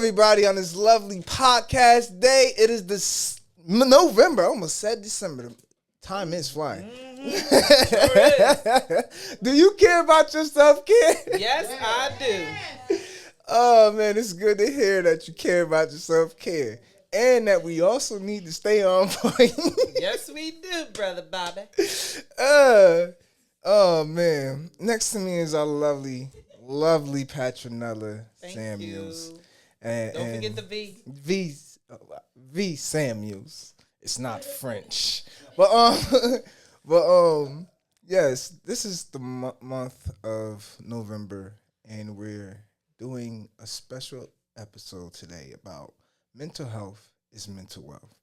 everybody on this lovely podcast day. It is November. I almost said December. Time is flying. Sure Do you care about yourself, kid? Yes, I do. Oh, man, it's good to hear that you care about your self-care. And that we also need to stay on point. Yes, we do, Brother Bobby. Oh, man. Next to me is our lovely Patrinella Thank Samuels. you. And, Don't forget the V. V Samuels. It's not French. But yes, this is the month of November, and we're doing a special episode today about mental health is mental wealth.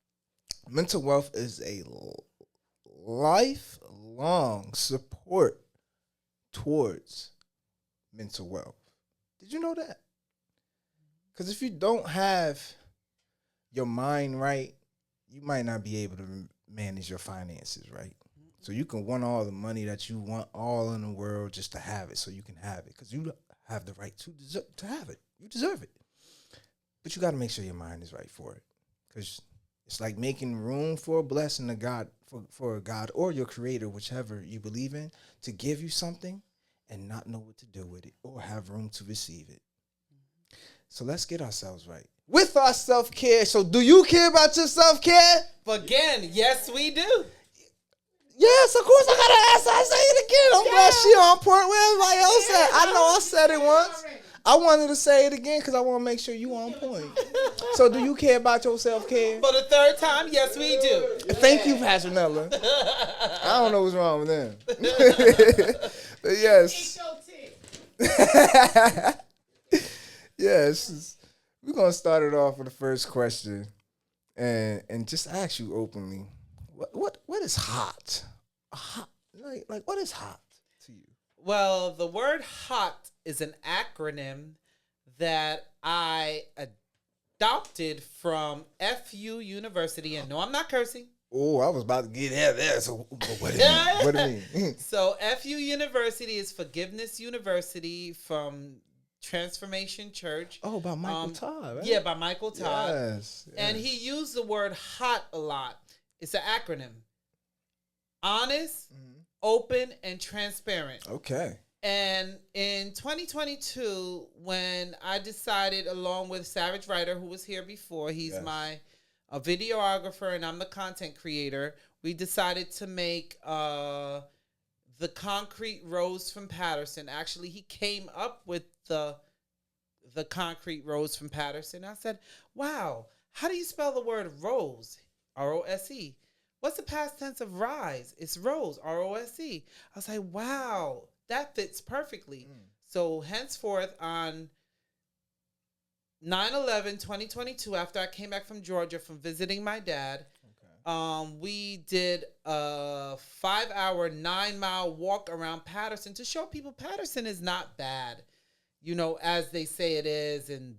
Mental wealth is a lifelong support towards mental wealth. Did you know that? Because if you don't have your mind right, you might not be able to manage your finances right. So you can want all the money that you want all in the world just to have it, so you can have it, because you have the right to have it. You deserve it. But you got to make sure your mind is right for it, because it's like making room for a blessing to God, for God or your creator, whichever you believe in, to give you something and not know what to do with it or have room to receive it. So let's get ourselves right with our self-care. So do you care about your self-care? Again, yes, we do. Yes, of course I gotta ask. I say it again. I'm glad she on point with everybody else at. I know I said it once. I wanted to say it again because I want to make sure you on point. So do you care about your self-care? For the third time, yes, we do. Thank you, Patrinella. I don't know what's wrong with them. But yes. Yes. We're going to start it off with the first question and just ask you openly. What is hot? Like what is hot to you? Well, the word hot is an acronym that I adopted from FU University. And no, I'm not cursing. Oh, I was about to get there. So what do you mean? So FU University is Forgiveness University from Transformation Church. Oh, by Michael Todd, right? Yeah, by Michael Todd. Yes. And he used the word hot a lot. It's an acronym. Honest, open, and transparent. Okay. And in 2022, when I decided, along with Savage Writer, who was here before, he's my videographer and I'm the content creator, we decided to make the Concrete Rose from Paterson. Actually, he came up with the Concrete Rose from Paterson. I said, wow, how do you spell the word rose? R-O-S-E. What's the past tense of rise? It's rose, R-O-S-E. I was like, wow, that fits perfectly. So henceforth, on 9/11/2022, after I came back from Georgia from visiting my dad, we did a 5-hour, 9-mile walk around Paterson to show people Paterson is not bad, as they say it is, and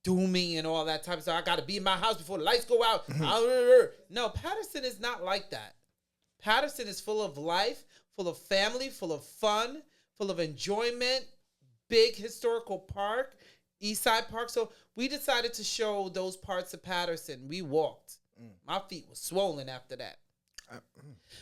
dooming and all that type of stuff. I got to be in my house before the lights go out. No, Paterson is not like that. Paterson is full of life, full of family, full of fun, full of enjoyment, big historical park, Eastside Park. So we decided to show those parts of Paterson. We walked. My feet were swollen after that.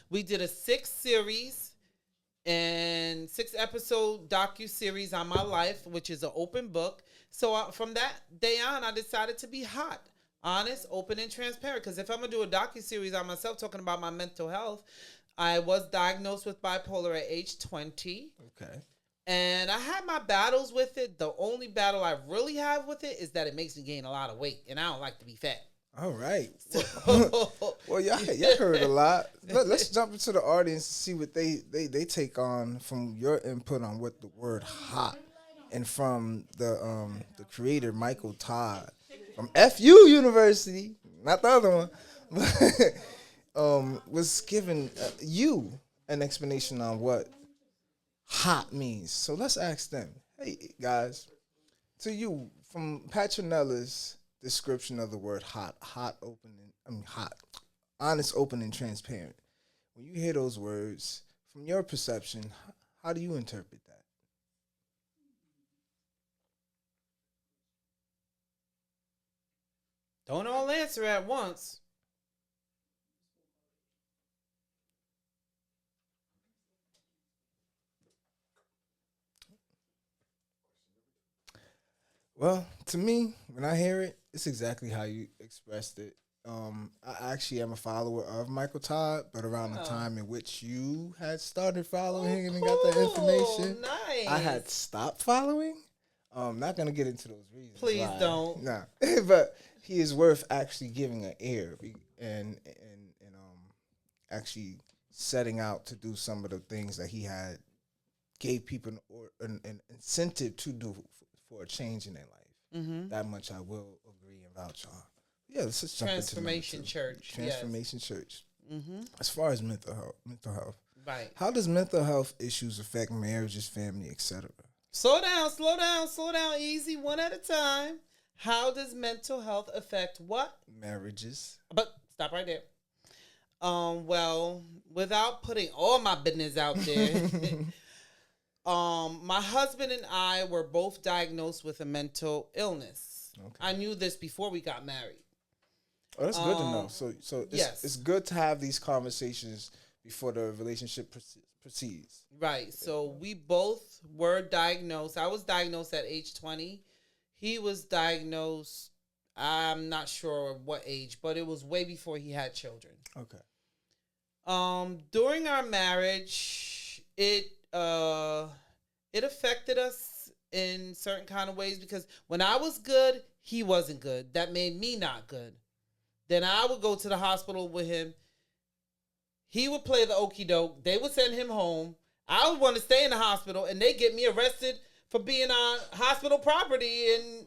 We did a 6-episode docu-series on my life, which is an open book. So from that day on, I decided to be hot, honest, open, and transparent. Because if I'm going to do a docu-series on myself talking about my mental health, I was diagnosed with bipolar at age 20. Okay. And I had my battles with it. The only battle I really have with it is that it makes me gain a lot of weight. And I don't like to be fat. All right. Well, y'all heard a lot. Let's jump into the audience and see what they take on from your input on what the word hot, and from the creator Michael Todd from FU University, not the other one, was giving you an explanation on what hot means. So let's ask them. Hey guys, to you, from Patrinella's description of the word hot, honest, open, and transparent. When you hear those words, from your perception, how do you interpret that? Don't all answer at once. Well, to me, when I hear it, it's exactly how you expressed it. I actually am a follower of Michael Todd, but around the time in which you had started following him and got that information, Nice. I had stopped following. Not gonna get into those reasons. Please don't. Nah, but he is worth actually giving an ear and actually setting out to do some of the things that he had gave people an incentive to do for a change in their life. Mm-hmm. That much I will agree and vouch on. Yeah, let's just jump Transformation into Church. Transformation Church. Mm-hmm. As far as mental health, Right. how does mental health issues affect marriages, family, etc.? Slow down, easy, one at a time. How does mental health affect what? Marriages. But stop right there. Well, without putting all my business out there, my husband and I were both diagnosed with a mental illness. Okay. I knew this before we got married. Oh, that's good to know. So it's good to have these conversations before the relationship proceeds. Right. So we both were diagnosed. I was diagnosed at age 20. He was diagnosed, I'm not sure what age, but it was way before he had children. Okay. During our marriage, it affected us in certain kind of ways because when I was good, he wasn't good. That made me not good. Then I would go to the hospital with him. He would play the okie doke. They would send him home. I would want to stay in the hospital, and they get me arrested for being on hospital property. And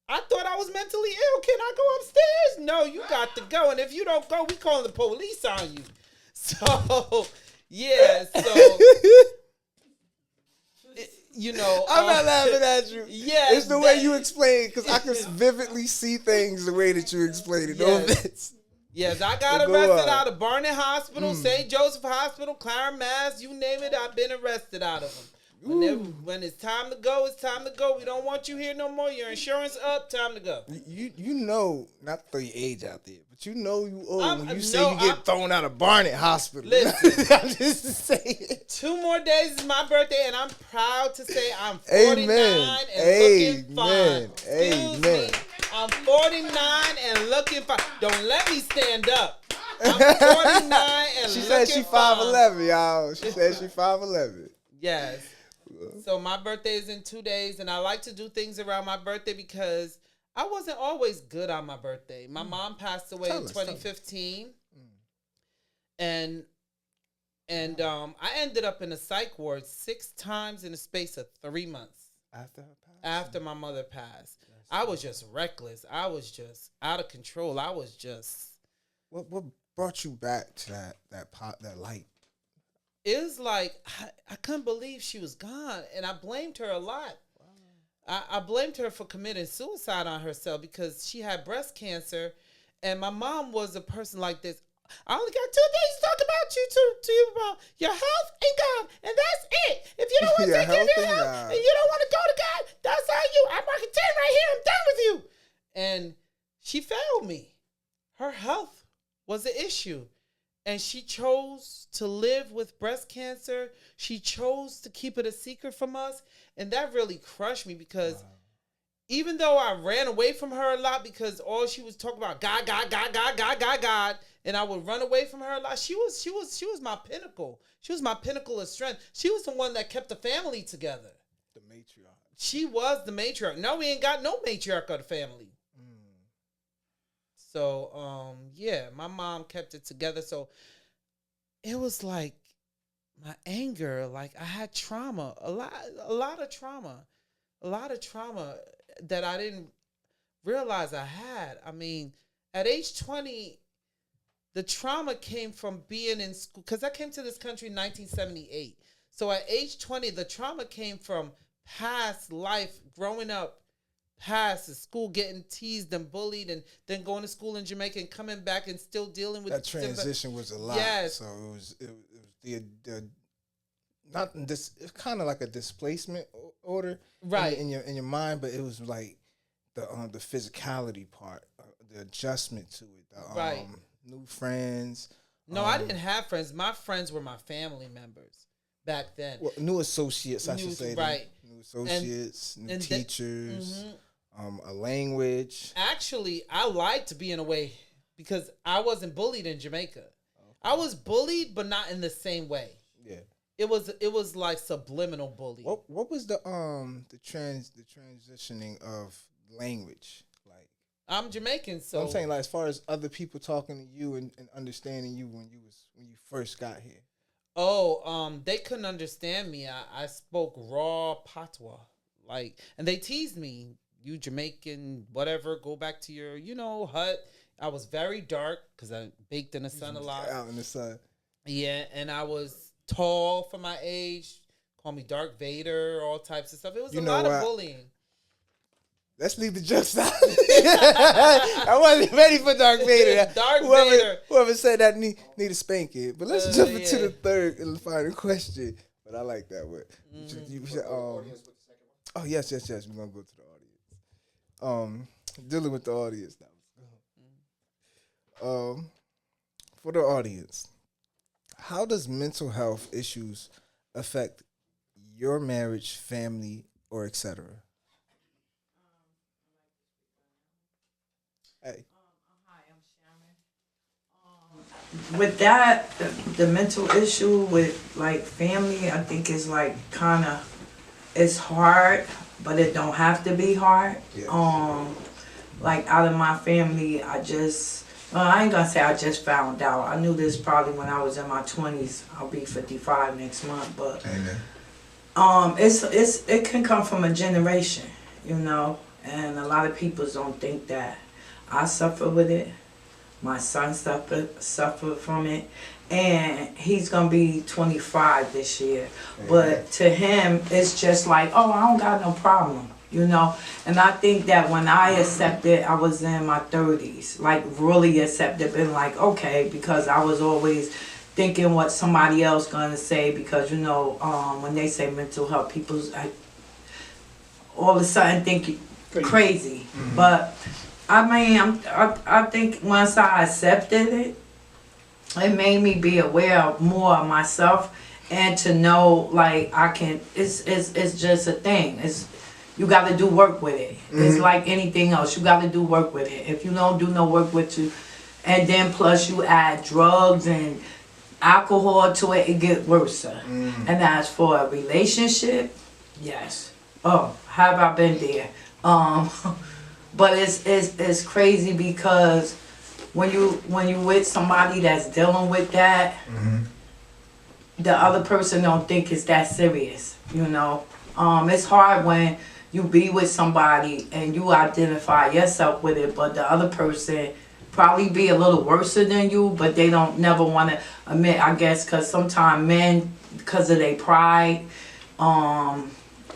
I thought I was mentally ill. Can I go upstairs? No, you got to go. And if you don't go, we calling the police on you. So, yeah. So, I'm not laughing at you. Yeah, it's the way you explain it because I can vividly see things the way that you explain it. Yes. Yes, I got arrested out of Barnet Hospital, St. Joseph Hospital, Clarence, Mass. You name it, I've been arrested out of them. When it's time to go, it's time to go. We don't want you here no more. Your insurance up, time to go. You know, not to throw your age out there, but you know you old when you say you get thrown out of Barnet Hospital. Listen, I'm just saying. 2 more days is my birthday, and I'm proud to say I'm 49 and looking fine. Excuse me. I'm 49 and looking fine. Don't let me stand up. I'm 49 and she looking fine. She said she 5'11", y'all. She said she 5'11". Yes. So my birthday is in 2 days, and I like to do things around my birthday because I wasn't always good on my birthday. My mom passed away in 2015, and I ended up in a psych ward 6 times in the space of 3 months after my mother passed. I was just reckless. I was just out of control. I was just. What brought you back to that light? It was like I couldn't believe she was gone, and I blamed her a lot. Wow. I blamed her for committing suicide on herself because she had breast cancer, and my mom was a person like this. I only got 2 things to talk about you about your health and God, and that's it. If you don't want to take care of your health and you don't want to go to God, that's on you. I'm marking 10 right here. I'm done with you. And she failed me. Her health was the issue. And she chose to live with breast cancer. She chose to keep it a secret from us. And that really crushed me because even though I ran away from her a lot because all she was talking about, God, and I would run away from her a lot, she was my pinnacle. She was my pinnacle of strength. She was the one that kept the family together. The matriarch. She was the matriarch. No, we ain't got no matriarch of the family. So, my mom kept it together. So it was like my anger, like I had trauma, a lot of trauma that I didn't realize I had. I mean, at age 20, the trauma came from being in school, because I came to this country in 1978. So at age 20, the trauma came from past life, growing up, past the school, getting teased and bullied, and then going to school in Jamaica and coming back and still dealing with that transition was a lot. Yes. So it was the not this. It's kind of like a displacement order, right, in your mind, but it was like the physicality part, the adjustment to it, the Right. new friends. No, I didn't have friends. My friends were my family members back then. Well, new associates, I should say. Right. New associates, new and teachers, a language. Actually, I like to be in a way because I wasn't bullied in Jamaica. I was bullied, but not in the same way. Yeah. It was like subliminal bullying. What was the transitioning of language like? I'm Jamaican, so I'm saying, like, as far as other people talking to you and understanding you when you first got here. Oh, they couldn't understand me. I spoke raw patois, like, and they teased me. You Jamaican, whatever. Go back to your, hut. I was very dark because I baked in the sun a lot. Out in the sun. Yeah, and I was tall for my age. Call me Dark Vader, all types of stuff. It was a lot of bullying. Let's leave the jokes out. I wasn't ready for Dark Vader. Vader. Whoever said that need a spanking. But let's jump into the third and final question. But I like that word. Oh, yes. We're going to go to the audience. Dealing with the audience now. For the audience, how does mental health issues affect your marriage, family, or etc.? Hey. Hi, I'm Sharon. With that, the mental issue with like family, I think is like it's hard, but it don't have to be hard. Yeah. Like out of my family, I ain't gonna say I just found out. I knew this probably when I was in my 20s. I'll be 55 next month, but it can come from a generation, and a lot of people don't think that. I suffer with it. My son suffered from it, and he's gonna be 25 this year. But to him, it's just like, oh, I don't got no problem. And I think that when I accepted, I was in my 30s, like really accepted, been like, okay, because I was always thinking what somebody else gonna say, because when they say mental health, people all of a sudden think crazy. Mm-hmm. But I mean, I think once I accepted it, it made me be aware more of myself and to know like I can. It's just a thing. You got to do work with it. Mm-hmm. It's like anything else. You got to do work with it. If you don't do no work with you, and then plus you add drugs and alcohol to it, it gets worse. Mm-hmm. And as for a relationship, yes. Oh, have I been there? But it's crazy because when you with somebody that's dealing with that, the other person don't think it's that serious. It's hard when you be with somebody and you identify yourself with it, but the other person probably be a little worse than you, but they don't never want to admit, I guess, because sometimes men, because of their pride,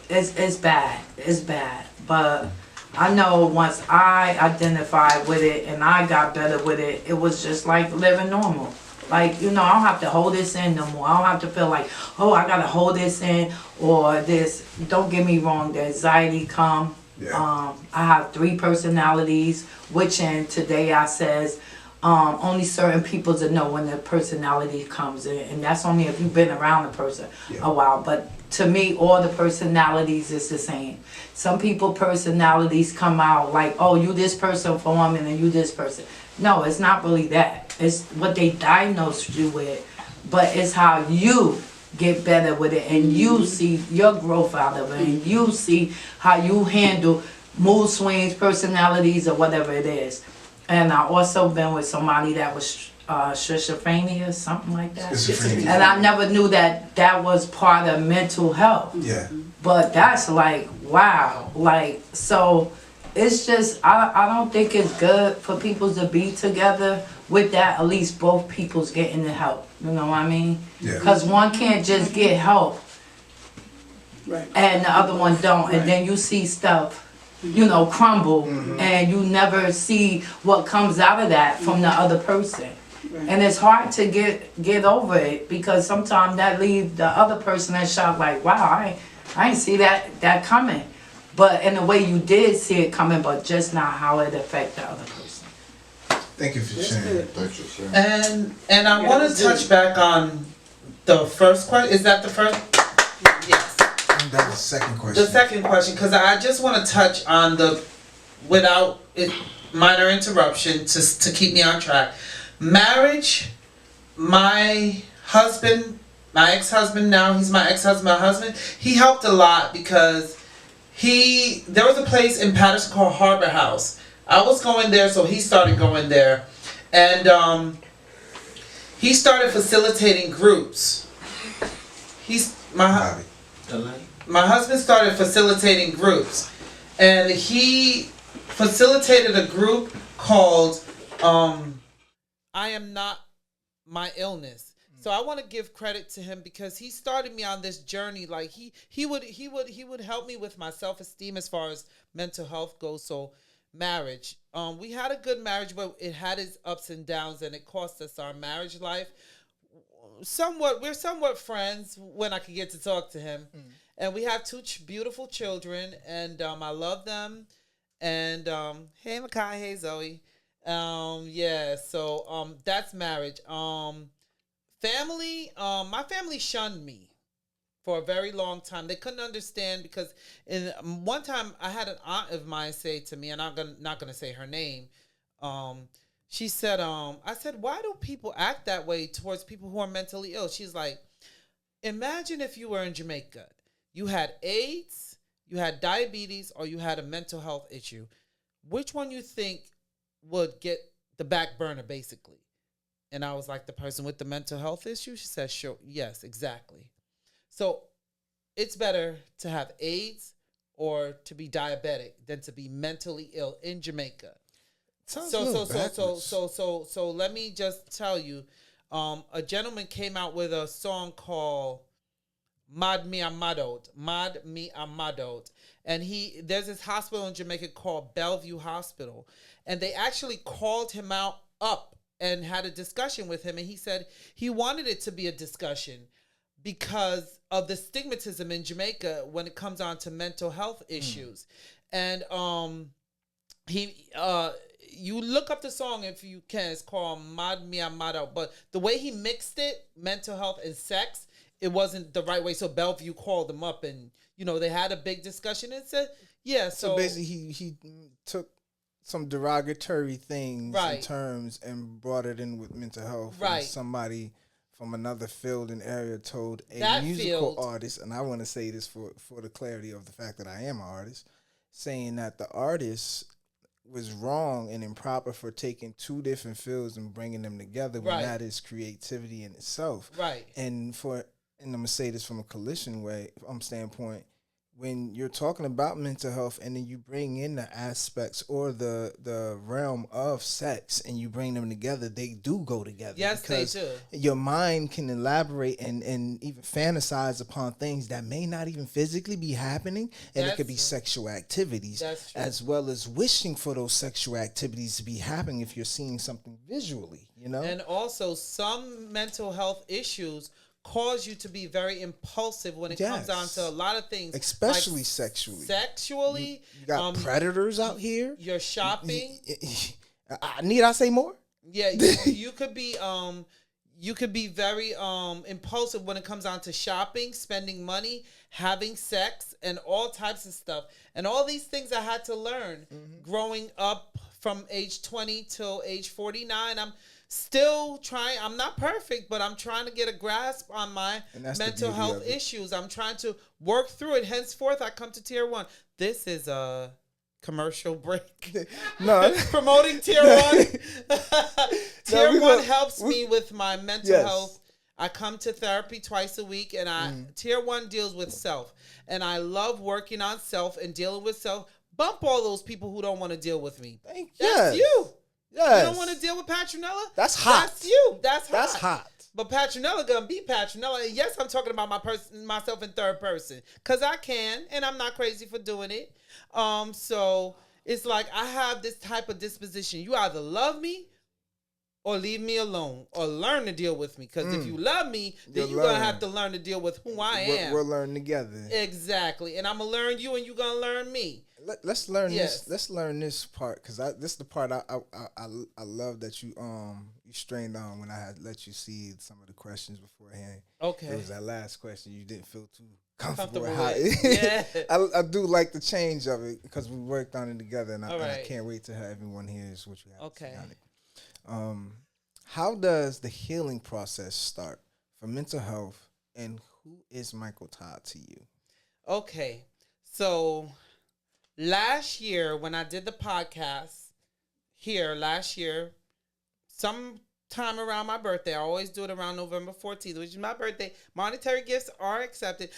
it's bad. It's bad. But I know once I identified with it and I got better with it, it was just like living normal. Like, I don't have to hold this in no more. I don't have to feel like, oh, I got to hold this in or this. Don't get me wrong, the anxiety come. Yeah. I have 3 personalities, which in today I says only certain people to know when the personality comes in. And that's only if you've been around the person a while. But to me, all the personalities is the same. Some people personalities come out like, oh, you this person for woman and you this person. No, it's not really that. It's what they diagnosed you with, but it's how you get better with it and you see your growth out of it and you see how you handle mood swings, personalities, or whatever it is. And I also been with somebody that was schizophrenia, something like that. And I never knew that was part of mental health. Yeah. But that's like, wow. Like, so it's just, I don't think it's good for people to be together with that. At least both people's getting the help. You know what I mean? Yeah. Because one can't just get help. Right. And the other one don't. Right. And then you see stuff, crumble. Mm-hmm. And you never see what comes out of that from the other person. Right. And it's hard to get over it because sometimes that leaves the other person in shock like, wow, I ain't see that coming. But in a way you did see it coming, but just not how it affect the other person. Thank you for sharing. Thanks for sharing. And I want to touch back on the first question. Is that the first? Yes. That's the second question. The second question, because I just want to touch on the, without it, minor interruption to keep me on track. Marriage, my husband, my ex-husband, now he's my ex-husband, my husband, he helped a lot because there was a place in Paterson called Harbor House. I was going there, so he started going there. And he started facilitating groups. My husband started facilitating groups. And he facilitated a group called I Am Not My Illness. So I want to give credit to him because he started me on this journey. Like he would help me with my self-esteem as far as mental health goes. So marriage, we had a good marriage, but it had its ups and downs, and it cost us our marriage life. We're somewhat friends when I could get to talk to him, and we have two beautiful children, and I love them. And hey Makai, hey Zoe. Yeah, so that's marriage. Family, my family shunned me for a very long time. They couldn't understand because one time I had an aunt of mine say to me, and I'm not gonna say her name. She said, I said, why do people act that way towards people who are mentally ill? She's like, imagine if you were in Jamaica, you had AIDS, you had diabetes, or you had a mental health issue. Which one you think would get the back burner, basically? And I was like, the person with the mental health issue? She said, sure, yes, exactly. So it's better to have AIDS or to be diabetic than to be mentally ill in Jamaica. So let me just tell you, a gentleman came out with a song called Mad Mi Amadot. And there's this hospital in Jamaica called Bellevue Hospital. And they actually called him up and had a discussion with him. And he said he wanted it to be a discussion because of the stigmatism in Jamaica when it comes on to mental health issues. And you look up the song if you can. It's called Mad Mi Amado. But the way he mixed it, mental health and sex, it wasn't the right way. So Bellevue called him up and, they had a big discussion and said, yeah. So basically he took some derogatory things and terms and brought it in with mental health. Right. And somebody from another field and area told a musical artist, and I want to say this for the clarity of the fact that I am an artist, saying that the artist was wrong and improper for taking two different fields and bringing them together when that is creativity in itself. Right. And I'm going to say this from a collision standpoint, when you're talking about mental health and then you bring in the aspects or the realm of sex and you bring them together, they do go together. Yes, they do. Your mind can elaborate and even fantasize upon things that may not even physically be happening, and it could be sexual activities, as well as wishing for those sexual activities to be happening if you're seeing something visually, And also some mental health issues cause you to be very impulsive when it comes down to a lot of things, especially sexually. You got predators out here. You're shopping. Need I say more? Yeah, you could be very impulsive when it comes down to shopping, spending money, having sex, and all types of stuff. And all these things I had to learn growing up from age 20 till age 49. I'm still trying. I'm not perfect, but I'm trying to get a grasp on my mental health issues. I'm trying to work through it. Henceforth, I come to Tier 1. This is a commercial break. No. Promoting Tier 1. Tier 1 helps me with my mental health. I come to therapy twice a week, and Tier 1 deals with self. And I love working on self and dealing with self. Bump all those people who don't want to deal with me. That's you. Yes. You don't want to deal with Patrinella? That's hot. That's you. That's hot. But Patrinella gonna be Patrinella. And yes, I'm talking about myself in third person. Because I can, and I'm not crazy for doing it. So it's like I have this type of disposition. You either love me or leave me alone or learn to deal with me. Because if you love me, then you're going to have to learn to deal with who I am. We'll learn together. Exactly. And I'm going to learn you and you're going to learn me. let's learn Yes. this. Let's learn this part because this is the part I love that you strained on when I had let you see some of the questions beforehand. Okay. It was that last question you didn't feel too comfortable with. Yeah. I do like the change of it because we worked on it together, and I can't wait to have everyone hears what you have to say on it. How does the healing process start for mental health, and who is Michael Todd to you? Okay, so last year when I did the podcast here sometime around my birthday, I always do it around November 14th, which is my birthday. Monetary gifts are accepted.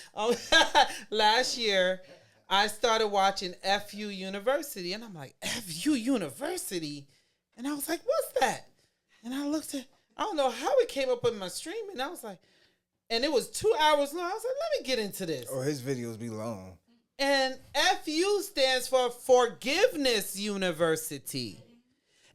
Last year, I started watching FU University, and I'm like, FU University? And I was like, what's that? And I looked at, I don't know how it came up in my stream, and I was like, and it was 2 hours long. I was like, let me get into this. Oh, his videos be long. And FU stands for Forgiveness University.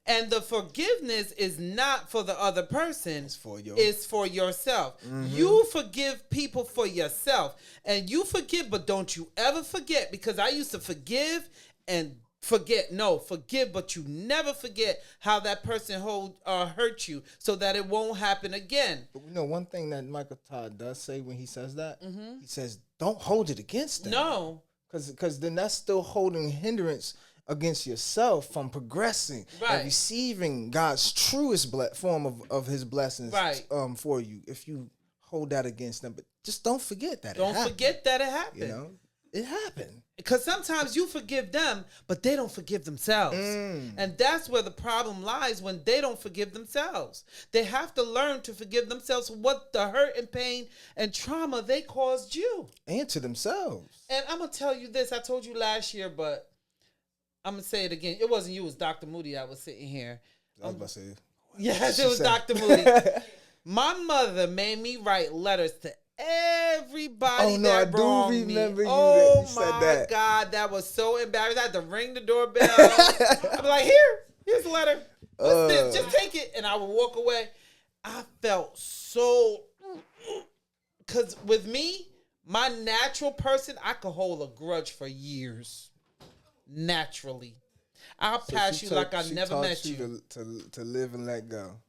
And the forgiveness is not for the other person. It's for yourself. Mm-hmm. You forgive people for yourself. And you forgive, but don't you ever forget. Because I used to forgive and forget. No, forgive, but you never forget how that person hurt you so that it won't happen again. But one thing that Michael Todd does say when he says that, he says, don't hold it against them. No. Because then that's still holding hindrance against yourself from progressing and receiving God's truest form of his blessings for you. If you hold that against them, but just don't forget that Don't forget that it happened. It happened. Because sometimes you forgive them, but they don't forgive themselves. And that's where the problem lies, when they don't forgive themselves. They have to learn to forgive themselves for what the hurt and pain and trauma they caused you. And to themselves. And I'm going to tell you this. I told you last year, but I'm going to say it again. It wasn't you. It was Dr. Moody that was sitting here. I was about to say. Yes, it was Dr. Moody. My mother made me write letters to everybody that wronged me. Remember you oh said my that. God, that was so embarrassing. I had to ring the doorbell. I'm like, here's a letter. What's this? Just take it. And I would walk away. I felt so, because with me, my natural person, I could hold a grudge for years. Naturally. I'll pass you like I never met you. To live and let go.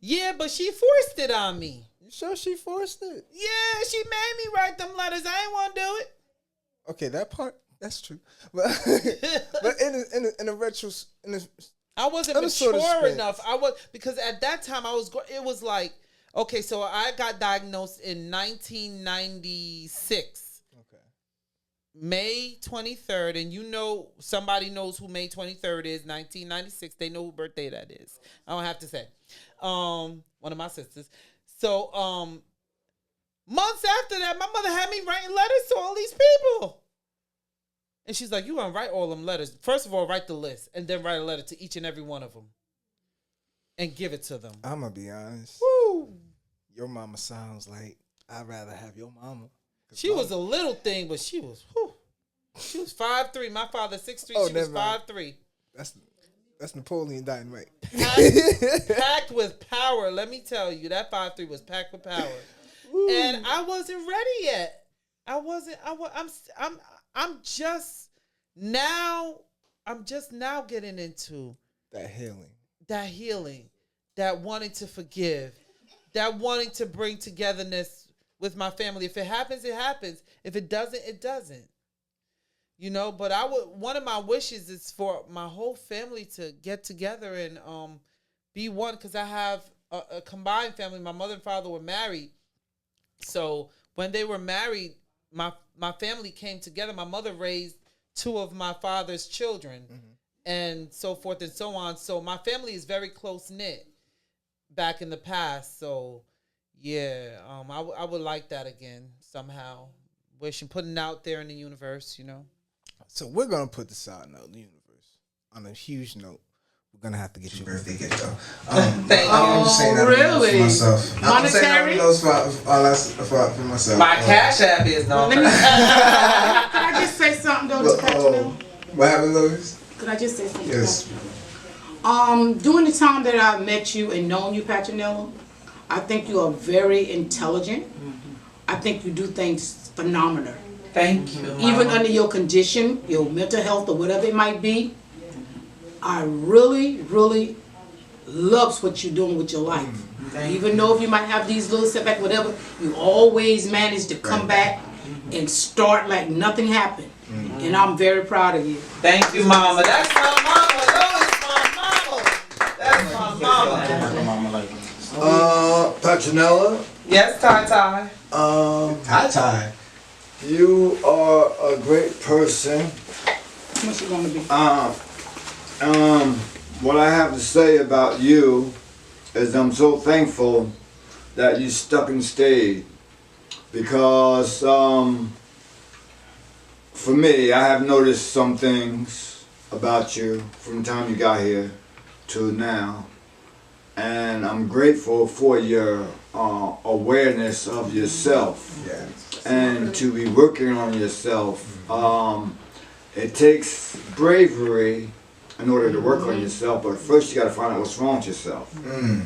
Yeah, but she forced it on me. You sure she forced it? Yeah, she made me write them letters. I ain't want to do it. Okay, that part, that's true. But in a retro, I wasn't mature enough. Because at that time it was like, okay, so I got diagnosed in 1996. May 23rd, and somebody knows who May 23rd is, 1996. They know who birthday that is. I don't have to say. One of my sisters. So, months after that, my mother had me writing letters to all these people. And she's like, you gonna write all them letters. First of all, write the list, and then write a letter to each and every one of them. And give it to them. I'm gonna be honest. Woo! Your mama sounds like I'd rather have your mama. She was a little thing, but she was 5'3". My father's 6'3". She was 5'3". That's Napoleon Dynamite. Packed with power. Let me tell you, that 5'3" was packed with power. Ooh. And I wasn't ready yet. I'm just now getting into that healing. That wanting to forgive, that wanting to bring togetherness with my family. If it happens, it happens. If it doesn't, it doesn't. But one of my wishes is for my whole family to get together and be one, because I have a combined family. My mother and father were married. So when they were married, my family came together. My mother raised 2 of my father's children, and so forth and so on. So my family is very close-knit back in the past. So yeah, I would like that again somehow. Wishing, putting it out there in the universe, So we're gonna put this out in the universe on a huge note. We're gonna have to get you a birthday gift though. Thank you. I'm just saying that really? For myself. Monetary? For myself. My Cash App is no. Can I just say something though to Patrinella? What happened, Louis? Could I just say something? Yes. During the time that I met you and known you, Patrinella, I think you are very intelligent. I think you do things phenomenal. Thank you, Mama. Even under your condition, your mental health or whatever it might be, I really, really loves what you're doing with your life. Even though if you might have these little setbacks, whatever, you always manage to come back and start like nothing happened. And I'm very proud of you. Thank you, Mama. That's my mama. That's my mama. Patrinella. Yes, Ty. Ty. You are a great person. How much you gonna be? What I have to say about you is I'm so thankful that you stuck and stayed, because for me, I have noticed some things about you from the time you got here to now, and I'm grateful for your awareness of yourself. And to be working on yourself. It takes bravery in order to work on yourself, but first you got to find out what's wrong with yourself.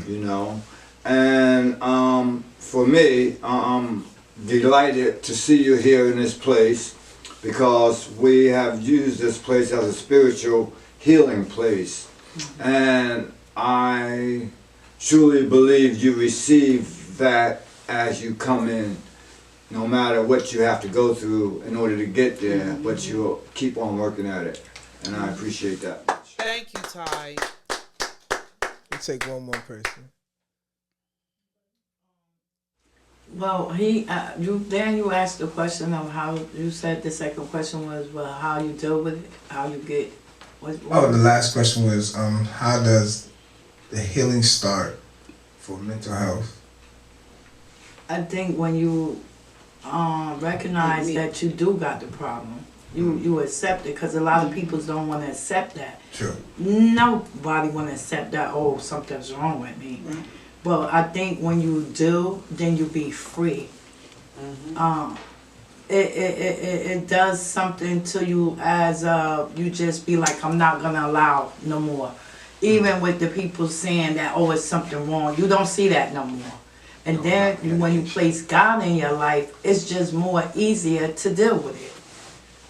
You know, and for me, I'm delighted to see you here in this place, because we have used this place as a spiritual healing place, and I truly believe you receive that as you come in. No matter what you have to go through in order to get there, but you'll keep on working at it. And I appreciate that much. Thank you, Ty. We'll take one more person. Well, you asked the question of how, you said the second question was, well, how you deal with it, how you get, the last question was, how does the healing start for mental health? I think when you recognize that you do got the problem, you accept it, because a lot of people don't want to accept that. True. Nobody want to accept that, oh, something's wrong with me. But I think when you do, then you be free. It does something to you as you just be like, I'm not gonna allow no more. Even with the people saying that, oh, it's something wrong, you don't see that no more. And then when you place God in your life, it's just more easier to deal with it.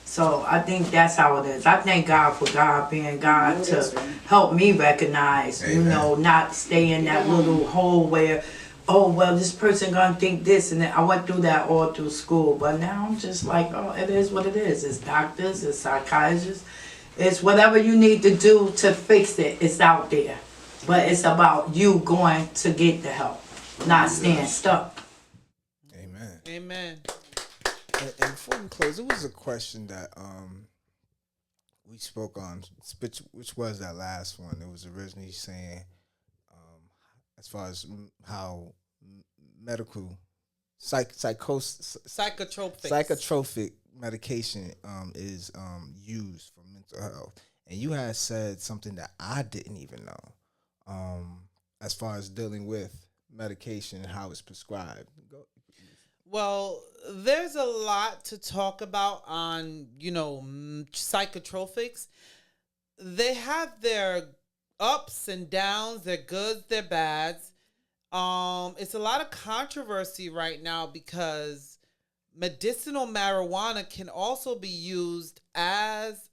So I think that's how it is. I thank God for God being God to help me recognize, not stay in that little hole where, oh, well, this person gonna think this, and then I went through that all through school. But now I'm just like, oh, it is what it is. It's doctors, it's psychiatrists, it's whatever you need to do to fix it. It's out there, but it's about you going to get the help, not staying stuck. Amen. Amen. And before we close, it was a question that we spoke on, which was that last one. It was originally saying, as far as how medical psychotropic medication is used for mental health, and you had said something that I didn't even know, as far as dealing with medication and how it's prescribed. Well, there's a lot to talk about on, psychotropics. They have their ups and downs, their goods, their bads. It's a lot of controversy right now because medicinal marijuana can also be used as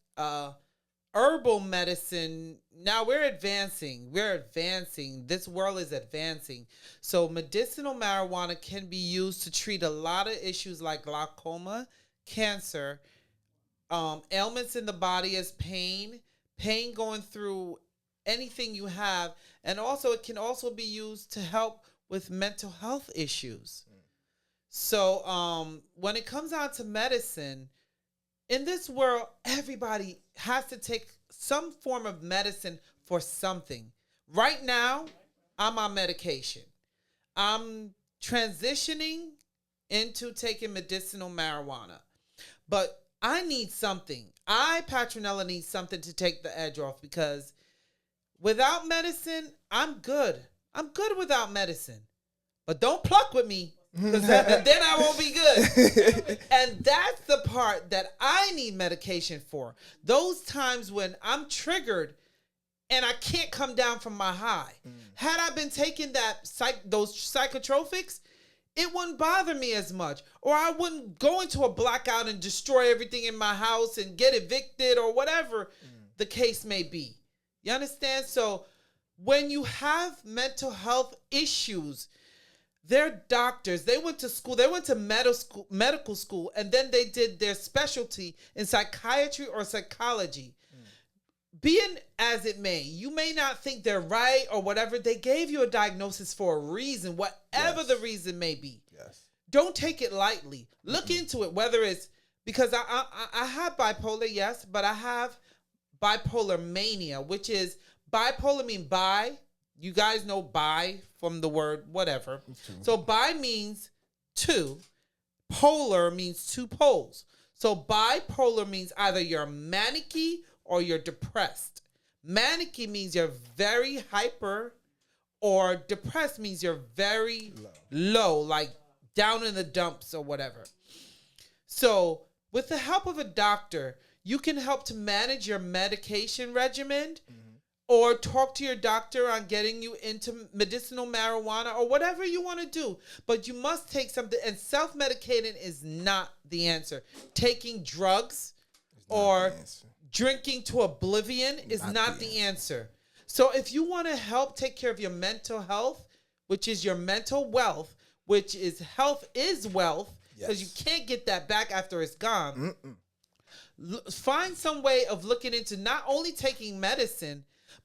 herbal medicine. Now we're advancing. This world is advancing. So medicinal marijuana can be used to treat a lot of issues like glaucoma, cancer, ailments in the body as pain going through anything you have. And also it can also be used to help with mental health issues. So when it comes down to medicine, in this world, everybody has to take some form of medicine for something. Right now, I'm on medication. I'm transitioning into taking medicinal marijuana. But I need something. Patrinella, need something to take the edge off, because without medicine, I'm good. I'm good without medicine. But don't pluck with me, because then I won't be good. And that's the part that I need medication for. Those times when I'm triggered and I can't come down from my high. Had I been taking those psychotropics, it wouldn't bother me as much. Or I wouldn't go into a blackout and destroy everything in my house and get evicted or whatever the case may be. You understand? So when you have mental health issues, they're doctors. They went to school. They went to medical school, and then they did their specialty in psychiatry or psychology. Being as it may, you may not think they're right or whatever. They gave you a diagnosis for a reason, whatever the reason may be. Yes. Don't take it lightly. Look into it, whether it's because I have bipolar, yes, but I have bipolar mania, which is bipolar mean bi. You guys know bi from the word whatever. So bi means two. Polar means two poles. So bipolar means either you're manicky or you're depressed. Manicky means you're very hyper, or depressed means you're very low, like down in the dumps or whatever. So with the help of a doctor, you can help to manage your medication regimen, or talk to your doctor on getting you into medicinal marijuana or whatever you want to do. But you must take something, and self-medicating is not the answer. Taking drugs or drinking to oblivion is not the answer. So if you want to help take care of your mental health, which is your mental wealth, which is health is wealth, because you can't get that back after it's gone. Find some way of looking into not only taking medicine,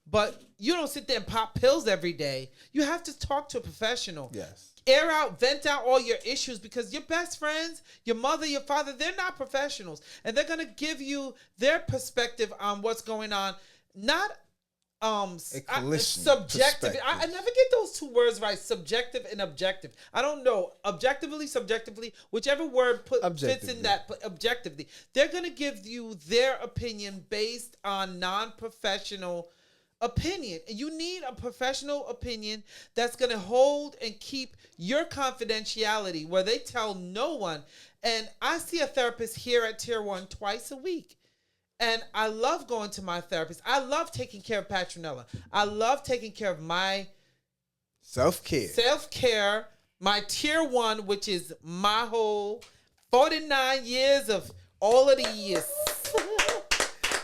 but you don't sit there and pop pills every day. You have to talk to a professional. Yes. Air out, vent out all your issues, because your best friends, your mother, your father, they're not professionals. And they're going to give you their perspective on what's going on. Not subjective. I never get those two words right, subjective and objective. I don't know. Objectively, subjectively, whichever word fits in that, but objectively. They're going to give you their opinion based on non-professional opinion. And you need a professional opinion that's going to hold and keep your confidentiality, where they tell no one. And I see a therapist here at Tier 1 twice a week. And I love going to my therapist. I love taking care of Patrinella. I love taking care of my self-care, my Tier 1, which is my whole 49 years of all of the years.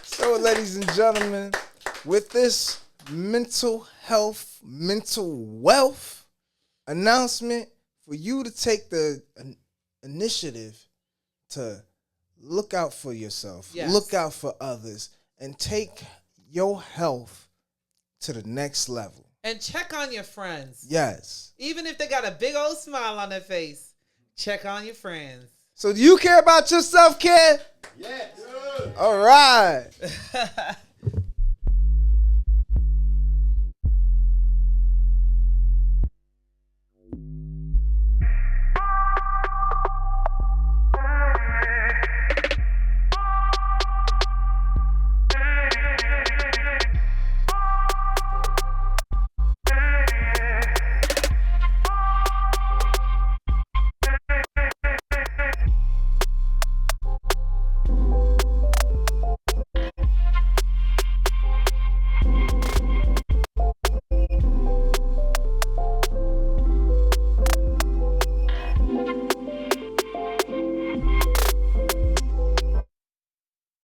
So, ladies and gentlemen, with this mental health, mental wealth announcement, for you to take the initiative to look out for yourself, look out for others, and take your health to the next level. And check on your friends. Yes. Even if they got a big old smile on their face, check on your friends. So do you care about your self-care? Yes. All right.